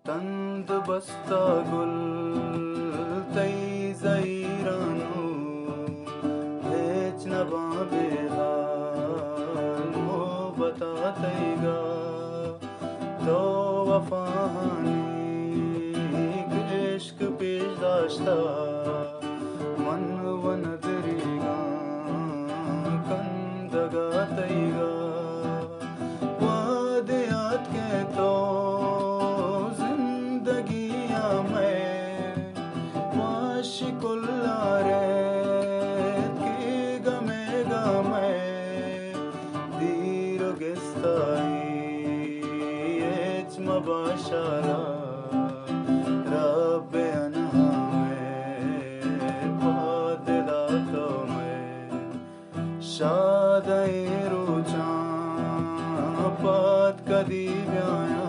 तंद बस्ता गुल तई ज़हीरानो हेच नबा बेहाल मो बता तईगा तो वफाहानी इश्क पेश दाश्ता मन वन दरीगा कंदगा तईगा वादियात के तो जिंदगिया में वाशिकुल्लारे की गमे गमे दीर गेस्ताई एच मबाशारा रब अनहा में पाद दातो में शादई रुचा पात कदी व्याया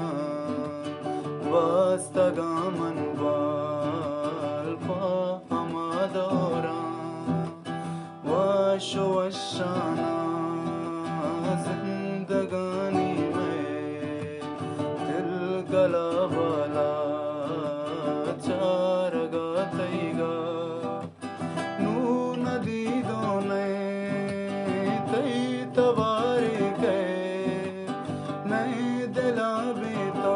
वास्तगा मनवाल पा हमादोरा वाशो वशाना जिंदगानी में दिल गला वाला चारगा तईगा नू नदी दोने तई तवारी के नए दिला भी तो